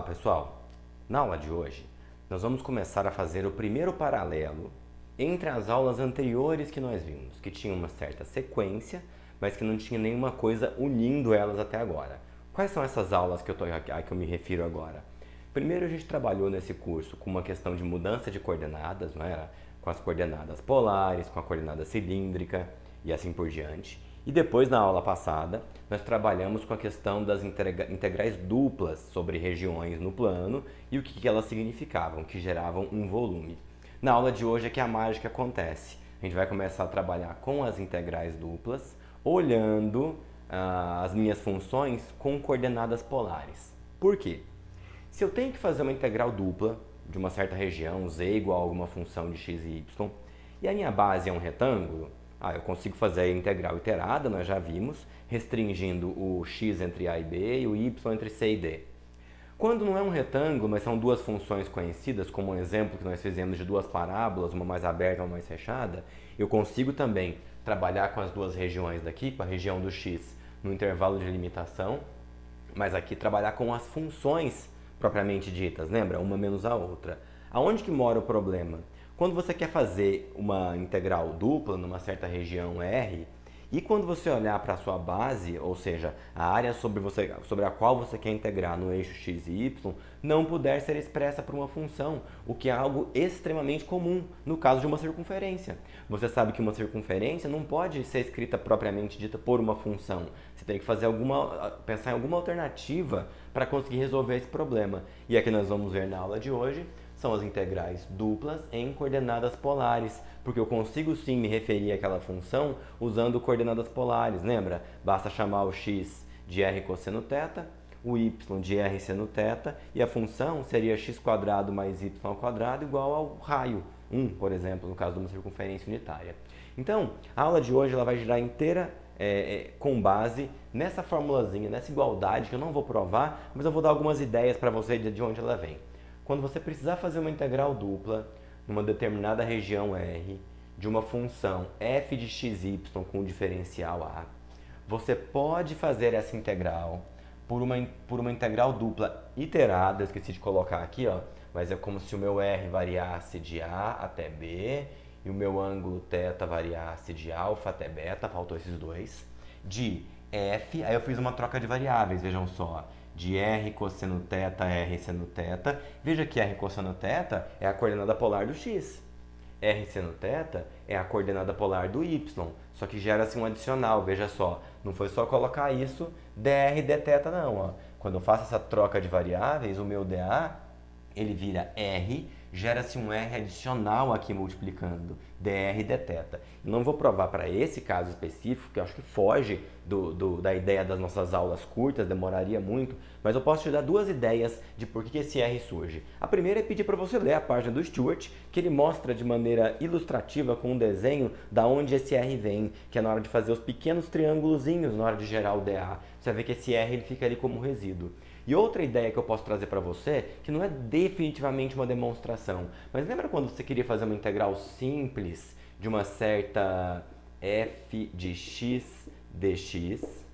Olá pessoal, na aula de hoje nós vamos começar a fazer o primeiro paralelo entre as aulas anteriores que nós vimos, que tinham uma certa sequência, mas que não tinha nenhuma coisa unindo elas até agora. Quais são essas aulas que eu me refiro agora? Primeiro a gente trabalhou nesse curso com uma questão de mudança de coordenadas, não era? Com as coordenadas polares, com a coordenada cilíndrica e assim por diante. E depois, na aula passada, nós trabalhamos com a questão das integrais duplas sobre regiões no plano e o que elas significavam, que geravam um volume. Na aula de hoje é que a mágica acontece. A gente vai começar a trabalhar com as integrais duplas, olhando as minhas funções com coordenadas polares. Por quê? Se eu tenho que fazer uma integral dupla de uma certa região, z igual a alguma função de x e y, e a minha base é um retângulo, eu consigo fazer a integral iterada, nós já vimos, restringindo o x entre a e b e o y entre c e d. Quando não é um retângulo, mas são duas funções conhecidas, como um exemplo que nós fizemos de duas parábolas, uma mais aberta e uma mais fechada, eu consigo também trabalhar com as duas regiões daqui, com a região do x no intervalo de limitação, mas aqui trabalhar com as funções propriamente ditas, lembra? Uma menos a outra. Aonde que mora o problema? Quando você quer fazer uma integral dupla numa certa região R, e quando você olhar para a sua base, ou seja, a área sobre a qual você quer integrar no eixo x e y, não puder ser expressa por uma função, o que é algo extremamente comum no caso de uma circunferência. Você sabe que uma circunferência não pode ser escrita propriamente dita por uma função. Você tem que pensar em alguma alternativa para conseguir resolver esse problema. E aqui nós vamos ver na aula de hoje são as integrais duplas em coordenadas polares, porque eu consigo sim me referir àquela função usando coordenadas polares, lembra? Basta chamar o x de r cosseno θ, o y de r seno θ, e a função seria x² mais y² igual ao raio 1, por exemplo, no caso de uma circunferência unitária. Então, a aula de hoje ela vai girar inteira com base nessa formulazinha, nessa igualdade, que eu não vou provar, mas eu vou dar algumas ideias para você de onde ela vem. Quando você precisar fazer uma integral dupla numa determinada região R de uma função f de xy com o diferencial a, você pode fazer essa integral por uma integral dupla iterada, eu esqueci de colocar aqui, mas é como se o meu R variasse de A até B e o meu ângulo θ variasse de alfa até beta, faltou esses dois, de f, aí eu fiz uma troca de variáveis, vejam só, de r cosseno θ a r seno θ. Veja que r cosseno θ é a coordenada polar do x. R seno θ é a coordenada polar do y. Só que gera-se um adicional, veja só. Não foi só colocar isso, dr dθ não. Quando eu faço essa troca de variáveis, o meu dA, ele vira r, gera-se um r adicional aqui multiplicando, dr dθ. Não vou provar para esse caso específico, que eu acho que foge da ideia das nossas aulas curtas, demoraria muito, mas eu posso te dar duas ideias de por que esse r surge. A primeira é pedir para você ler a página do Stewart, que ele mostra de maneira ilustrativa com um desenho da onde esse r vem, que é na hora de fazer os pequenos triângulozinhos na hora de gerar o dA. Você vai ver que esse r ele fica ali como resíduo. E outra ideia que eu posso trazer para você, que não é definitivamente uma demonstração, mas lembra quando você queria fazer uma integral simples de uma certa f de x dx?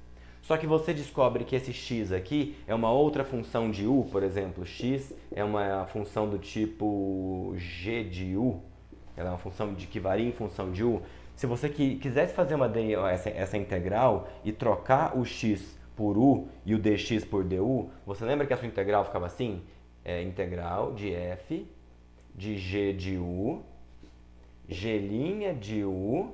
Só que você descobre que esse x aqui é uma outra função de u, por exemplo, x é uma função do tipo g de u, ela é uma função que varia em função de u. Se você quisesse fazer essa integral e trocar o x por u e o dx por du, você lembra que a sua integral ficava assim? É integral de f de g de u, g' de u,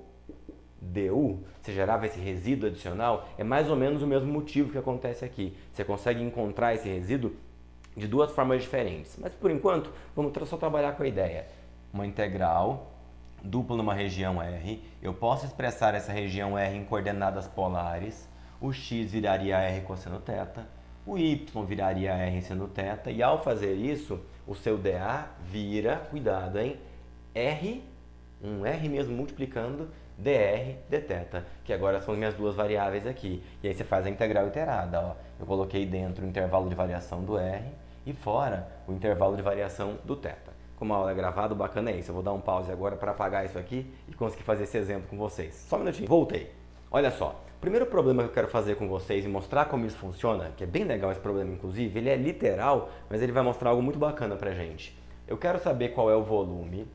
du. Você gerava esse resíduo adicional, é mais ou menos o mesmo motivo que acontece aqui. Você consegue encontrar esse resíduo de duas formas diferentes. Mas por enquanto, vamos só trabalhar com a ideia. Uma integral dupla numa região R, eu posso expressar essa região R em coordenadas polares. O x viraria R cosseno θ, o y viraria R seno θ, e ao fazer isso, o seu dA vira, cuidado, hein, R, um R mesmo multiplicando, dr dθ, que agora são as minhas duas variáveis aqui. E aí você faz a integral iterada, eu coloquei dentro o intervalo de variação do R e fora o intervalo de variação do θ. Como a aula é gravada, o bacana é isso. Eu vou dar um pause agora para apagar isso aqui e conseguir fazer esse exemplo com vocês. Só um minutinho, voltei. Olha só, o primeiro problema que eu quero fazer com vocês e mostrar como isso funciona, que é bem legal esse problema inclusive, ele é literal, mas ele vai mostrar algo muito bacana pra gente. Eu quero saber qual é o volume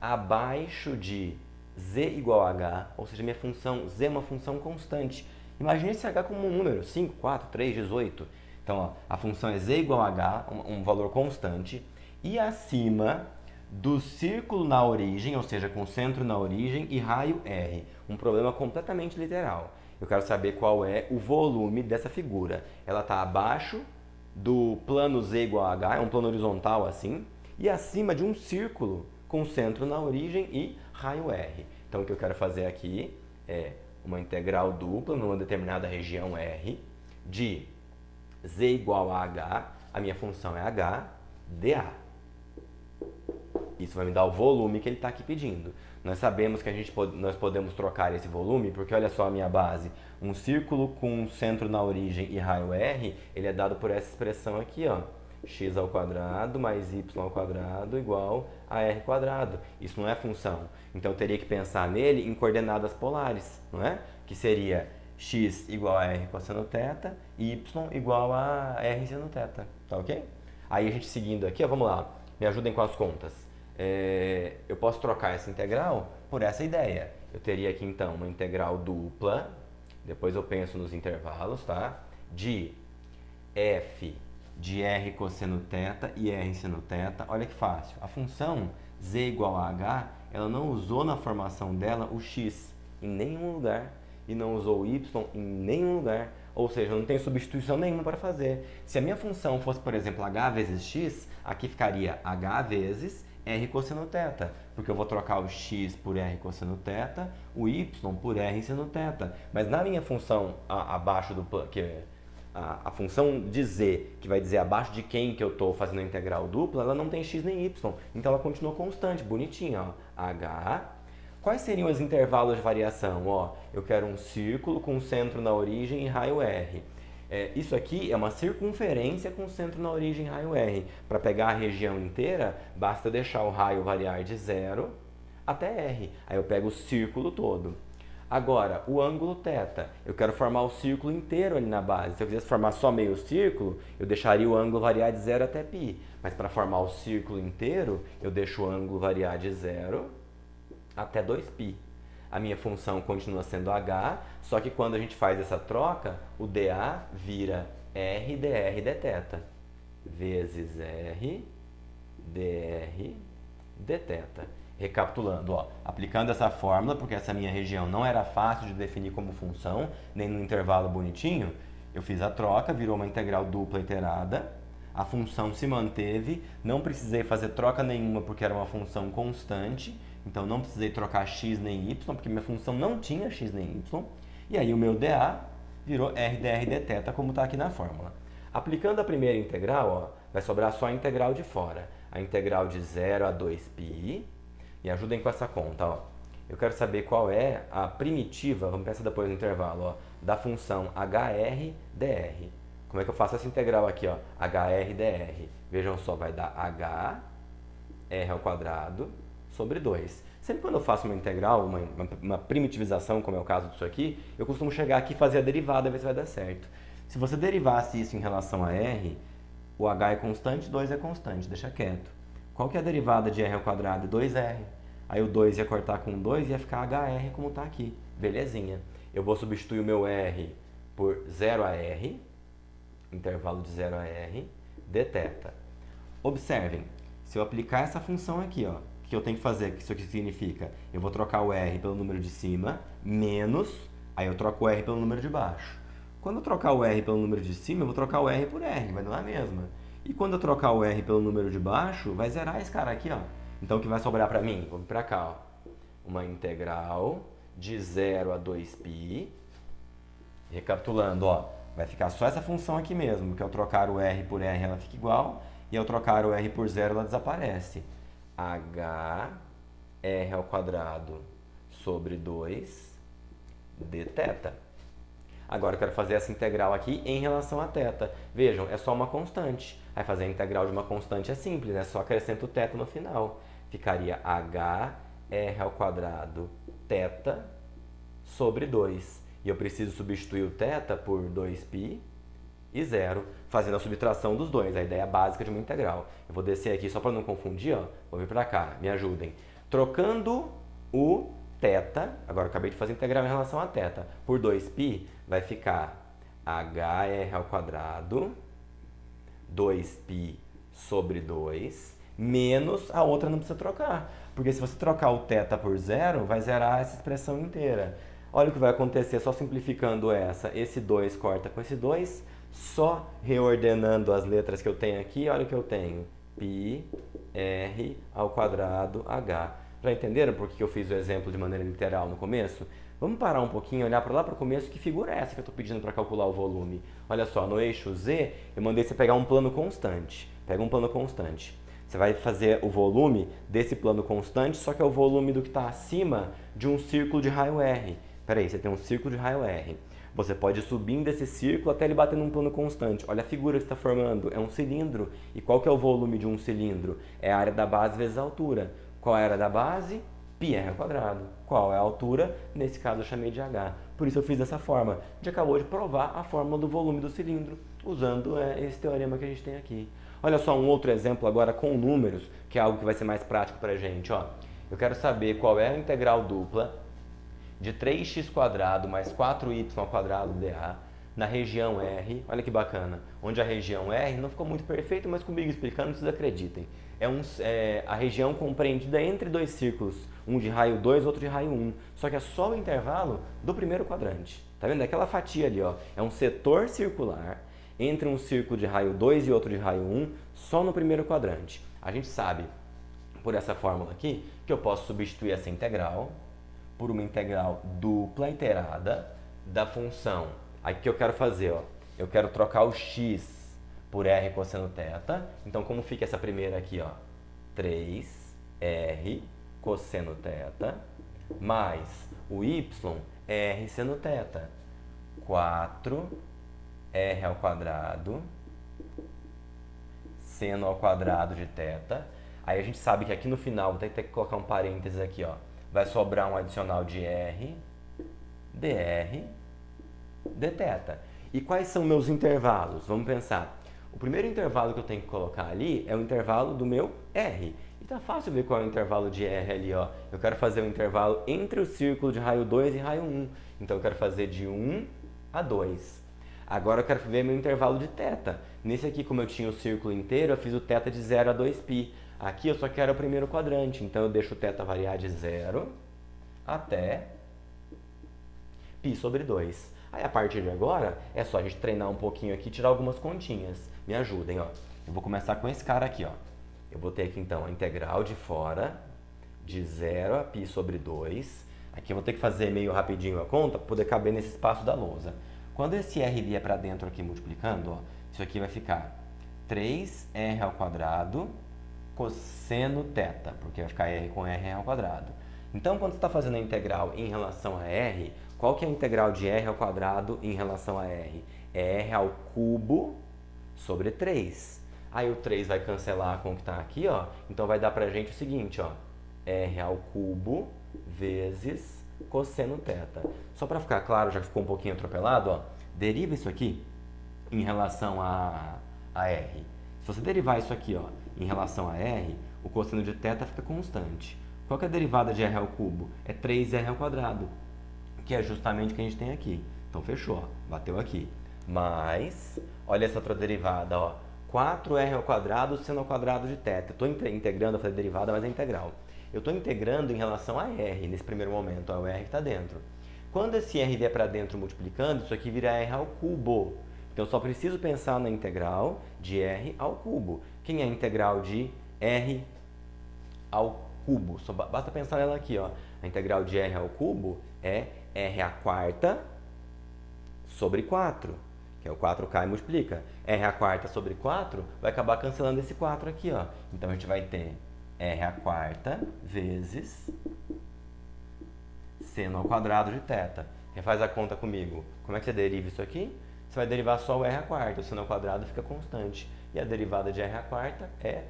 abaixo de z igual a h, ou seja, minha função z é uma função constante. Imagine esse h como um número, 5, 4, 3, 18. Então, ó, a função é z igual a h, um valor constante, e acima do círculo na origem, ou seja, com centro na origem e raio R. Um problema completamente literal. Eu quero saber qual é o volume dessa figura. Ela está abaixo do plano z igual a h, é um plano horizontal assim, e acima de um círculo com centro na origem e raio R. Então, o que eu quero fazer aqui é uma integral dupla numa determinada região R de z igual a h, a minha função é h, dA. Isso vai me dar o volume que ele está aqui pedindo. Nós sabemos que nós podemos trocar esse volume, porque olha só a minha base. Um círculo com centro na origem e raio R, ele é dado por essa expressão aqui, ó. X ao quadrado mais y ao quadrado igual a r quadrado. Isso não é função. Então eu teria que pensar nele em coordenadas polares, não é? Que seria x igual a r cosseno θ e y igual a r seno θ. Tá ok? Aí a gente seguindo aqui, ó, vamos lá. Me ajudem com as contas. Eu posso trocar essa integral por essa ideia. Eu teria aqui então uma integral dupla, depois eu penso nos intervalos, tá? De f de r cosseno θ e r seno θ. Olha que fácil. A função z igual a h, ela não usou na formação dela o x em nenhum lugar e não usou o y em nenhum lugar. Ou seja, não tem substituição nenhuma para fazer. Se a minha função fosse, por exemplo, h vezes x, aqui ficaria h vezes r cosseno θ, porque eu vou trocar o x por r cosseno θ, o y por r seno θ. Mas na minha função abaixo do a função de z, que vai dizer abaixo de quem que eu estou fazendo a integral dupla, ela não tem x nem y. Então ela continua constante, bonitinha, ó. H. Quais seriam os intervalos de variação? Ó, eu quero um círculo com centro na origem e raio R. Isso aqui é uma circunferência com centro na origem e raio R. Para pegar a região inteira, basta deixar o raio variar de 0 até R. Aí eu pego o círculo todo. Agora, o ângulo θ. Eu quero formar o círculo inteiro ali na base. Se eu quisesse formar só meio círculo, eu deixaria o ângulo variar de 0 até π. Mas para formar o círculo inteiro, eu deixo o ângulo variar de 0 até 2π. A minha função continua sendo h, só que quando a gente faz essa troca, o dA vira r dr dθ, vezes r dr dθ. Recapitulando, ó, aplicando essa fórmula, porque essa minha região não era fácil de definir como função, nem no intervalo bonitinho, eu fiz a troca, virou uma integral dupla iterada, a função se manteve, não precisei fazer troca nenhuma porque era uma função constante, então não precisei trocar x nem y, porque minha função não tinha x nem y, e aí o meu dA virou r dr dθ, como está aqui na fórmula. Aplicando a primeira integral, ó, vai sobrar só a integral de fora, a integral de 0 a 2π. Me ajudem com essa conta, ó. Eu quero saber qual é a primitiva, vamos pensar depois no intervalo, ó, da função hr dr. Como é que eu faço essa integral aqui, ó? hr dr. Vejam só, vai dar h r ao quadrado sobre 2. Sempre quando eu faço uma integral, uma primitivização, como é o caso disso aqui, eu costumo chegar aqui e fazer a derivada, ver se vai dar certo. Se você derivasse isso em relação a r, o h é constante, 2 é constante, deixa quieto. Qual que é a derivada de r ao quadrado? 2r. Aí o 2 ia cortar com 2 e ia ficar hr como está aqui. Belezinha. Eu vou substituir o meu r por 0 a r, intervalo de 0 a r, dθ. Observem, se eu aplicar essa função aqui, ó, o que eu tenho que fazer? O que isso aqui significa? Eu vou trocar o r pelo número de cima, menos, aí eu troco o r pelo número de baixo. Quando eu trocar o r pelo número de cima, eu vou trocar o r por r, vai dar a mesma. E quando eu trocar o r pelo número de baixo, vai zerar esse cara aqui, ó. Então, o que vai sobrar para mim? Vamos para cá, ó. Uma integral de 0 a 2π. Recapitulando, ó, vai ficar só essa função aqui mesmo, que ao trocar o r por r ela fica igual, e ao trocar o r por 0 ela desaparece. h r ao quadrado sobre 2 dθ. Agora eu quero fazer essa integral aqui em relação a θ. Vejam, é só uma constante. Aí fazer a integral de uma constante é simples, é só acrescento o θ no final. Ficaria h r ao quadrado θ sobre 2. E eu preciso substituir o θ por 2π e 0, fazendo a subtração dos dois, a ideia básica de uma integral. Eu vou descer aqui só para não confundir, ó. Vou vir para cá, me ajudem. Trocando o θ, agora eu acabei de fazer integral em relação a θ, por 2π, vai ficar hr ao quadrado, 2π sobre 2, menos a outra não precisa trocar. Porque se você trocar o θ por 0, vai zerar essa expressão inteira. Olha o que vai acontecer só simplificando essa. Esse 2 corta com esse 2, só reordenando as letras que eu tenho aqui, olha o que eu tenho. π r ao quadrado h. Já entenderam por que eu fiz o exemplo de maneira literal no começo? Vamos parar um pouquinho e olhar para lá para o começo. Que figura é essa que eu estou pedindo para calcular o volume? Olha só, no eixo Z, eu mandei você pegar um plano constante. Pega um plano constante. Você vai fazer o volume desse plano constante, só que é o volume do que está acima de um círculo de raio R. Peraí, você tem um círculo de raio R. Você pode ir subindo esse círculo até ele bater num plano constante. Olha a figura que está formando. É um cilindro. E qual que é o volume de um cilindro? É a área da base vezes a altura. Qual é a área da base? πr ao quadrado. Qual é a altura? Nesse caso eu chamei de h. Por isso eu fiz dessa forma. A gente acabou de provar a fórmula do volume do cilindro, usando esse teorema que a gente tem aqui. Olha só um outro exemplo agora com números, que é algo que vai ser mais prático para a gente. Ó. Eu quero saber qual é a integral dupla de 3x² mais 4y² dA na região R. Olha que bacana. Onde a região R não ficou muito perfeito, mas comigo explicando, vocês acreditem. A região compreendida entre dois círculos, um de raio 2 e outro de raio 1. Só que é só o intervalo do primeiro quadrante. Tá vendo? Aquela fatia ali, ó, é um setor circular entre um círculo de raio 2 e outro de raio 1, só no primeiro quadrante. A gente sabe, por essa fórmula aqui, que eu posso substituir essa integral por uma integral dupla iterada da função. Aí o que eu quero fazer? Ó, eu quero trocar o x por r cosseno θ. Então, como fica essa primeira aqui? Ó, 3r cosseno θ mais o y é r seno θ. 4r ao quadrado seno ao quadrado de θ. Aí a gente sabe que aqui no final, vou ter que colocar um parênteses aqui, ó. Vai sobrar um adicional de r, dr, dθ. E quais são meus intervalos? Vamos pensar. O primeiro intervalo que eu tenho que colocar ali é o intervalo do meu r. E tá fácil ver qual é o intervalo de r ali, ó. Eu quero fazer o intervalo entre o círculo de raio 2 e raio 1. Então eu quero fazer de 1 a 2. Agora eu quero ver meu intervalo de θ. Nesse aqui, como eu tinha o círculo inteiro, eu fiz o θ de 0 a 2π. Aqui eu só quero o primeiro quadrante, então eu deixo o θ variar de 0 até π sobre 2. Aí a partir de agora é só a gente treinar um pouquinho aqui e tirar algumas continhas. Me ajudem, ó. Eu vou começar com esse cara aqui, ó. Eu vou ter aqui então a integral de fora de 0 a π sobre 2. Aqui eu vou ter que fazer meio rapidinho a conta para poder caber nesse espaço da lousa. Quando esse r vier para dentro aqui multiplicando, ó, isso aqui vai ficar 3r ao quadrado cosseno θ, porque vai ficar r com r ao quadrado. Então, quando você está fazendo a integral em relação a r, qual que é a integral de r ao quadrado em relação a r? É r ao cubo sobre 3. Aí o 3 vai cancelar com o que está aqui, ó. Então, vai dar para a gente o seguinte, ó. R ao cubo vezes cosseno θ. Só para ficar claro, já ficou um pouquinho atropelado, ó. Deriva isso aqui em relação a r. Se você derivar isso aqui, ó, em relação a r, o cosseno de θ fica constante. Qual que é a derivada de r ao cubo? É 3r ao quadrado, que é justamente o que a gente tem aqui. Então, fechou, ó, bateu aqui. Mas, olha essa outra derivada, ó, 4r ao quadrado seno ao quadrado de θ. Eu estou integrando a fazer derivada, mas é integral. Eu estou integrando em relação a r nesse primeiro momento, ó, o r que está dentro. Quando esse r vier para dentro multiplicando, isso aqui vira r ao cubo. Então, eu só preciso pensar na integral de r ao cubo. Quem é a integral de r ao cubo? Só basta pensar nela aqui, ó. A integral de r ao cubo é r à quarta sobre 4, que é o 4 cai e multiplica. R à quarta sobre 4 vai acabar cancelando esse 4 aqui, ó. Então, a gente vai ter r à quarta vezes seno ao quadrado de θ. Refaz a conta comigo. Como é que você deriva isso aqui? Você vai derivar só o r à quarta, o seno ao quadrado fica constante. E a derivada de r à quarta é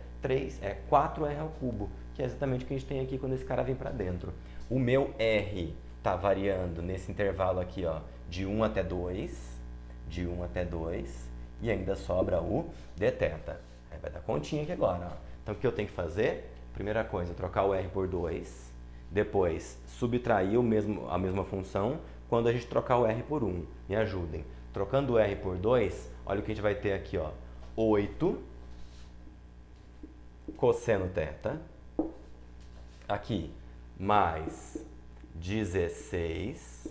4r ao cubo, que é exatamente o que a gente tem aqui quando esse cara vem para dentro. O meu r está variando nesse intervalo aqui, ó, de 1 até 2, e ainda sobra o dθ. Aí vai dar continha aqui agora, ó. Então o que eu tenho que fazer? Primeira coisa, trocar o r por 2, depois subtrair a mesma função quando a gente trocar o r por 1. Me ajudem. Trocando o r por 2, olha o que a gente vai ter aqui, ó. 8 cosseno θ, aqui, mais 16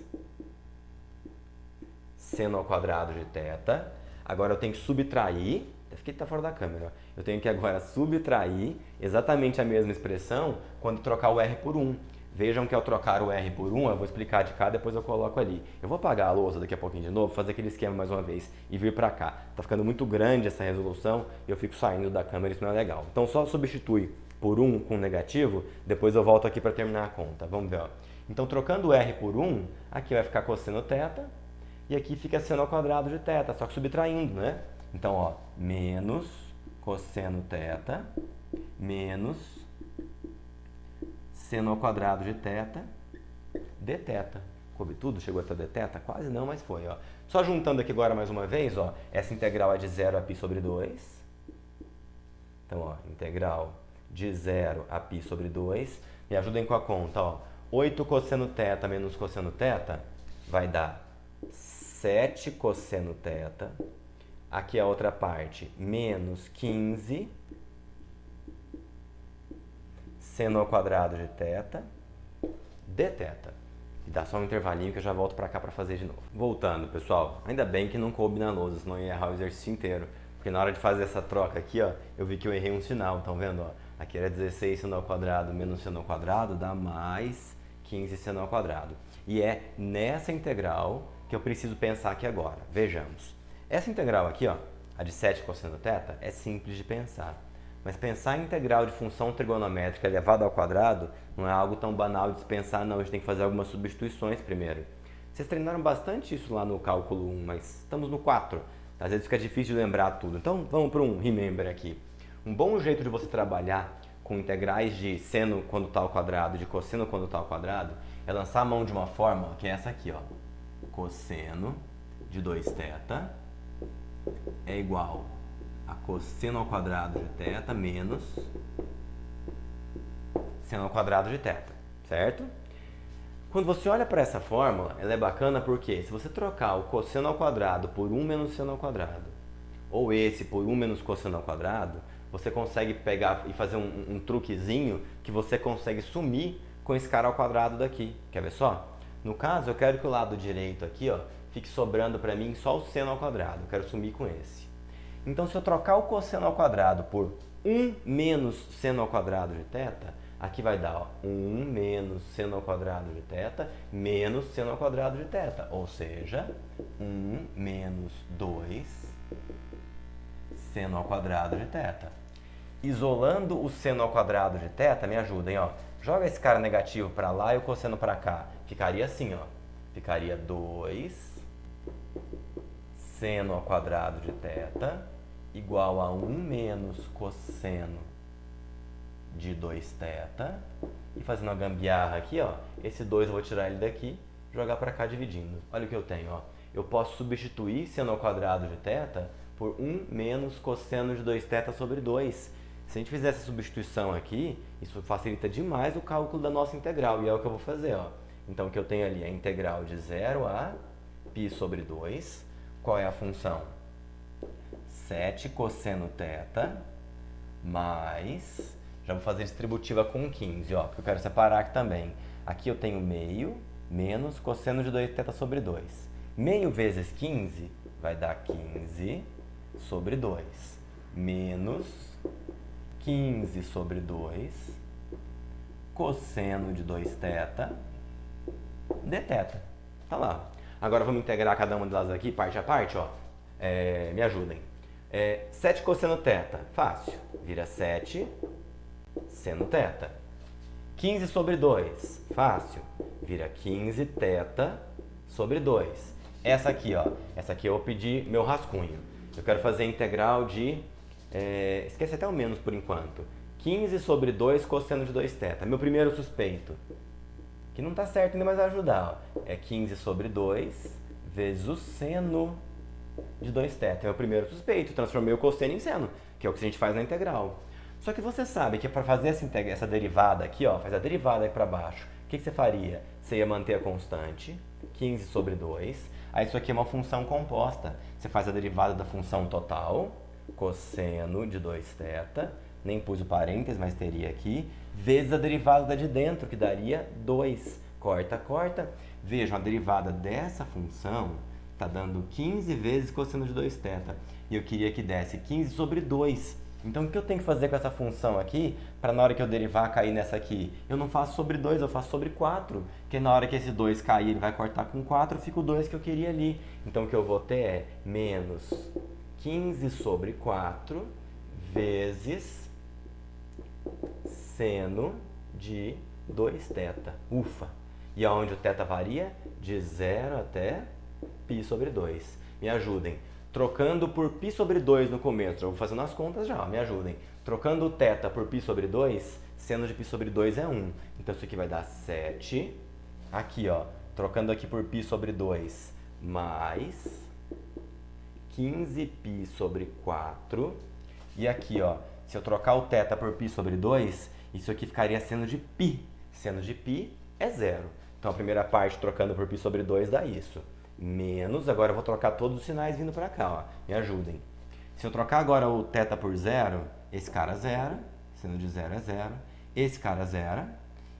seno ao quadrado de θ. Agora eu tenho que subtrair, aqui está fora da câmera, ó. Eu tenho que agora subtrair exatamente a mesma expressão quando trocar o r por 1. Vejam que ao trocar o r por 1, eu vou explicar de cá, depois eu coloco ali. Eu vou apagar a lousa daqui a pouquinho de novo, fazer aquele esquema mais uma vez e vir para cá. Tá ficando muito grande essa resolução e eu fico saindo da câmera, isso não é legal. Então só substitui por 1 com negativo, depois eu volto aqui para terminar a conta. Vamos ver, ó. Então trocando o r por 1, aqui vai ficar cosseno θ e aqui fica seno ao quadrado de θ, só que subtraindo, né? Então, ó, menos cosseno θ menos seno ao quadrado de θ dθ. Coube tudo? Chegou até dθ? Quase não, mas foi, ó. Só juntando aqui agora mais uma vez, ó, essa integral é de 0 a π sobre 2. Então, ó, integral de 0 a π sobre 2. Me ajudem com a conta, ó. 8 cosseno θ menos cosseno θ vai dar 7 cosseno θ. Aqui a outra parte, menos 15 seno ao quadrado de θ dθ. E dá só um intervalinho que eu já volto para cá para fazer de novo. Voltando, pessoal, ainda bem que não coube na lousa, senão eu ia errar o exercício inteiro. Porque na hora de fazer essa troca aqui, ó, eu vi que eu errei um sinal, estão vendo? Ó? Aqui era 16 seno ao quadrado menos seno ao quadrado, dá mais 15 seno ao quadrado. E é nessa integral que eu preciso pensar aqui agora. Vejamos. Essa integral aqui, ó, a de 7 cosseno θ, é simples de pensar. Mas pensar em integral de função trigonométrica elevada ao quadrado não é algo tão banal de se pensar, não. A gente tem que fazer algumas substituições primeiro. Vocês treinaram bastante isso lá no cálculo 1, mas estamos no 4. Às vezes fica difícil de lembrar tudo. Então, vamos para um remember aqui. Um bom jeito de você trabalhar com integrais de seno quando está ao quadrado, de cosseno quando está ao quadrado, é lançar a mão de uma forma que é essa aqui, ó. Cosseno de 2θ é igual a cosseno ao quadrado de θ menos seno ao quadrado de θ, certo? Quando você olha para essa fórmula, ela é bacana porque se você trocar o cosseno ao quadrado por 1 menos seno ao quadrado, ou esse por 1 menos cosseno ao quadrado, você consegue pegar e fazer um truquezinho que você consegue sumir com esse cara ao quadrado daqui. Quer ver só? No caso, eu quero que o lado direito aqui, ó, fique sobrando para mim só o seno ao quadrado. Eu quero sumir com esse. Então, se eu trocar o cosseno ao quadrado por 1 menos seno ao quadrado de θ, aqui vai dar, ó, 1 menos seno ao quadrado de θ menos seno ao quadrado de θ. Ou seja, 1 menos 2 seno ao quadrado de θ. Isolando o seno ao quadrado de θ, me ajudem, ó. Joga esse cara negativo para lá e o cosseno para cá. Ficaria assim, ó. Ficaria 2 seno ao quadrado de θ igual a 1 menos cosseno de 2θ. E fazendo uma gambiarra aqui, ó, esse 2 eu vou tirar ele daqui, jogar para cá dividindo. Olha o que eu tenho, ó. Eu posso substituir seno ao quadrado de θ por 1 menos cosseno de 2θ sobre 2. Se a gente fizer essa substituição aqui, isso facilita demais o cálculo da nossa integral, e é o que eu vou fazer, ó. Então, o que eu tenho ali é a integral de 0 a π sobre 2. Qual é a função? 7 cosseno θ mais... Já vou fazer distributiva com 15, ó, porque eu quero separar aqui também. Aqui eu tenho meio menos cosseno de 2θ sobre 2. Meio vezes 15 vai dar 15 sobre 2. Menos 15 sobre 2 cosseno de 2θ dθ. Tá lá. Agora vamos integrar cada uma delas aqui, parte a parte, ó. Me ajudem. 7 cosseno θ, fácil. Vira 7 seno θ. 15 sobre 2, fácil. Vira 15 θ sobre 2. Essa aqui, ó. Essa aqui eu vou pedir meu rascunho. Eu quero fazer a integral de... esquece até o menos por enquanto. 15 sobre 2 cosseno de 2θ. Meu primeiro suspeito. que não está certo ainda, mas vai ajudar. Ó. É 15 sobre 2 vezes o seno de 2θ. É o primeiro suspeito, transformei o cosseno em seno, que é o que a gente faz na integral. Só que você sabe que para fazer essa derivada aqui, ó, faz a derivada aqui para baixo, o que você faria? Você ia manter a constante, 15 sobre 2. Aí isso aqui é uma função composta. Você faz a derivada da função total, cosseno de 2θ, nem pus o parênteses, mas teria aqui, vezes a derivada da de dentro, que daria 2. Corta, corta. Vejam, a derivada dessa função está dando 15 vezes cosseno de 2θ. E eu queria que desse 15 sobre 2. Então, o que eu tenho que fazer com essa função aqui, para na hora que eu derivar cair nessa aqui? Eu não faço sobre 2, eu faço sobre 4. Porque na hora que esse 2 cair, ele vai cortar com 4, fica o 2 que eu queria ali. Então, o que eu vou ter é menos 15 sobre 4 vezes seno de 2θ. Ufa! E aonde o θ varia? De 0 até π sobre 2. Me ajudem. Trocando por π sobre 2 no começo, eu vou fazendo as contas já, me ajudem. Trocando o θ por π sobre 2, seno de π sobre 2 é 1. Então isso aqui vai dar 7. Aqui, ó, trocando aqui por π sobre 2, mais 15π sobre 4. E aqui, ó, se eu trocar o θ por π sobre 2, isso aqui ficaria seno de π. Seno de π é 0. Então a primeira parte trocando por π sobre 2 dá isso. Menos, agora eu vou trocar todos os sinais vindo para cá, ó. Me ajudem. Se eu trocar agora o θ por 0, esse cara zera, seno de 0 é 0, esse cara zera,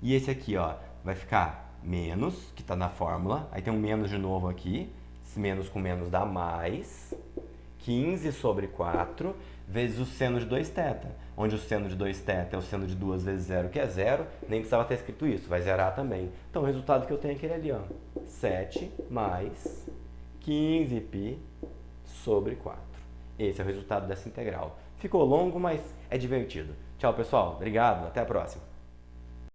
e esse aqui, ó, vai ficar menos, que está na fórmula, aí tem um menos de novo aqui, esse menos com menos dá mais, 15 sobre 4, vezes o seno de 2θ, onde o seno de 2θ é o seno de 2 vezes 0, que é 0, nem precisava ter escrito isso, vai zerar também. Então o resultado que eu tenho é aquele ali, ó, 7 mais 15π sobre 4. Esse é o resultado dessa integral. Ficou longo, mas é divertido. Tchau, pessoal. Obrigado. Até a próxima.